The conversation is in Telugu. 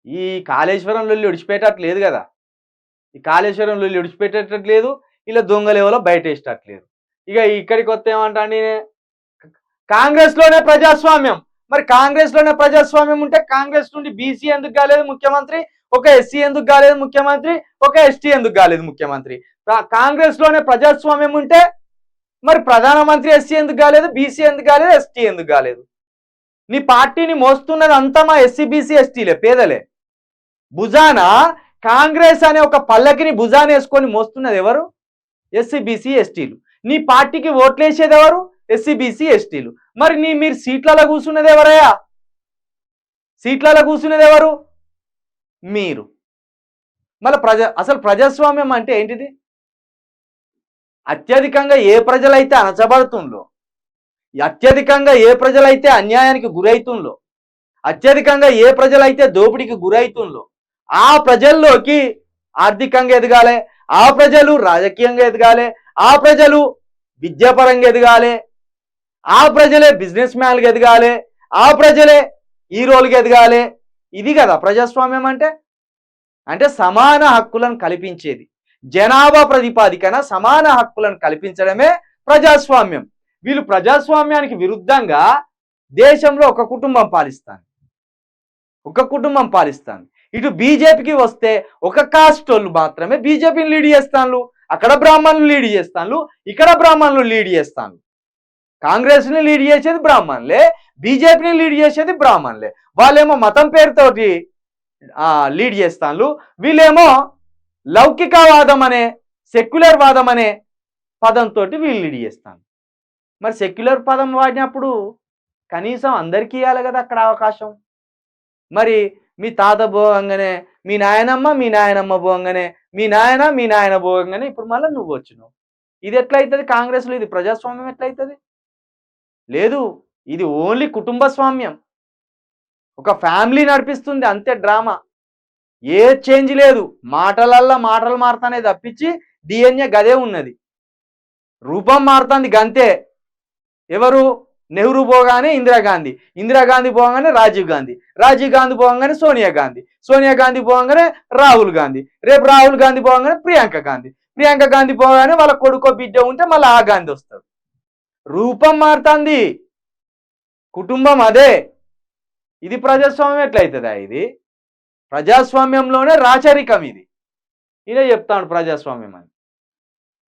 ఈ కాళేశ్వరం లొల్లి విడిచిపెట్టట్లేదు కదా. ఈ కాళేశ్వరం లొల్లి విడిచిపెట్టేటట్లేదు. ఇలా దొంగలేవలో బయటేసేటట్లేదు. ఇక ఇక్కడికొస్తే ఏమంటాండి, కాంగ్రెస్‌లోనే ప్రజాస్వామ్యం. మరి కాంగ్రెస్‌లోనే ప్రజాస్వామ్యం ఉంటే కాంగ్రెస్ నుండి బీసీ ఎందుకు కాలేదు ముఖ్యమంత్రి? ఒక ఎస్సీ ఎందుకు కాలేదు ముఖ్యమంత్రి? ఒక ఎస్టీ ఎందుకు కాలేదు ముఖ్యమంత్రి? కాంగ్రెస్‌లోనే ప్రజాస్వామ్యం ఉంటే మరి ప్రధానమంత్రి ఎస్సీ ఎందుకు కాలేదు? బీసీ ఎందుకు కాలేదు? ఎస్టీ ఎందుకు కాలేదు? నీ పార్టీని మోస్తున్నది అంతా మా ఎస్సీ, బీసీ, ఎస్టీలే, పేదలే. భుజాన కాంగ్రెస్ అనే ఒక పల్లకిని భుజాన వేసుకొని మోస్తున్నది ఎవరు? ఎస్సీ, బీసీ, ఎస్టీలు. నీ పార్టీకి ఓట్లేసేది ఎవరు? ఎస్సీ, బీసీ, ఎస్టీలు. మరి మీరు సీట్లలో కూర్చున్నది ఎవరయ్యా? సీట్లలో కూర్చున్నది ఎవరు? మీరు. మళ్ళీ అసలు ప్రజాస్వామ్యం అంటే ఏంటిది? అత్యధికంగా ఏ ప్రజలైతే అణచబడుతుందో, అత్యధికంగా ఏ ప్రజలైతే అన్యాయానికి గురైతుందో, అత్యధికంగా ఏ ప్రజలైతే దోపిడీకి గురైతుందో ఆ ప్రజల్లోకి ఆర్థికంగా ఎదగాలి, ఆ ప్రజలు రాజకీయంగా ఎదగాలి, ఆ ప్రజలు విద్యాపరంగా ఎదగాలి, ఆ ప్రజలే బిజినెస్ మ్యాన్గా ఎదగాలి, ఆ ప్రజలే హీరోలుగా ఎదగాలి. ఇది కదా ప్రజాస్వామ్యం అంటే. అంటే సమాన హక్కులను కల్పించేది, జనాభా ప్రతిపాదికన సమాన హక్కులను కల్పించడమే ప్రజాస్వామ్యం. వీళ్ళు ప్రజాస్వామ్యానికి విరుద్ధంగా దేశంలో ఒక కుటుంబం పాలిస్తాను. ఇటు బీజేపీకి వస్తే ఒక కాస్ట్ వాళ్ళు మాత్రమే బీజేపీని లీడ్ చేస్తాను. అక్కడ బ్రాహ్మణులు లీడ్ చేస్తాను, ఇక్కడ బ్రాహ్మణులు లీడ్ చేస్తాను. కాంగ్రెస్ని లీడ్ చేసేది బ్రాహ్మణులే, బీజేపీని లీడ్ చేసేది బ్రాహ్మణులే. వాళ్ళేమో మతం పేరుతోటి లీడ్ చేస్తాను, వీళ్ళేమో లౌకికవాదం అనే సెక్యులర్ వాదం అనే పదంతో వీళ్ళు లీడ్ చేస్తాను. మరి సెక్యులర్ పదం వాడినప్పుడు కనీసం అందరికీ ఇవ్వాలి కదా అక్కడ అవకాశం. మరి మీ తాత భోగంగానే మీ నాయనమ్మ భోగంగానే మీ నాయన భోగంగానే ఇప్పుడు మళ్ళీ నువ్వు వచ్చినావు. ఇది ఎట్లయితుంది కాంగ్రెస్లో? ఇది ప్రజాస్వామ్యం ఎట్లయితుంది? లేదు, ఇది ఓన్లీ కుటుంబ స్వామ్యం. ఒక ఫ్యామిలీ నడిపిస్తుంది అంతే, డ్రామా. ఏ చేంజ్ లేదు, మాటలు మారుతానే తప్పించి డిఎన్ఏ గదే ఉన్నది, రూపం మారుతుంది గంతే. ఎవరు? నెహ్రూ పోగానే ఇందిరాగాంధీ పోగానే రాజీవ్ గాంధీ పోగానే సోనియా గాంధీ పోగానే రాహుల్ గాంధీ, రేపు రాహుల్ గాంధీ పోగానే ప్రియాంక గాంధీ పోగానే వాళ్ళ కొడుకో బిడ్డ ఉంటే మళ్ళీ ఆ గాంధీ వస్తాడు. రూపం మారుతుంది, కుటుంబం అదే. ఇది ప్రజాస్వామ్యం ఎట్లయితుందా? ఇది ప్రజాస్వామ్యంలోనే రాచరికం. ఇదే చెప్తాను ప్రజాస్వామ్యం అని.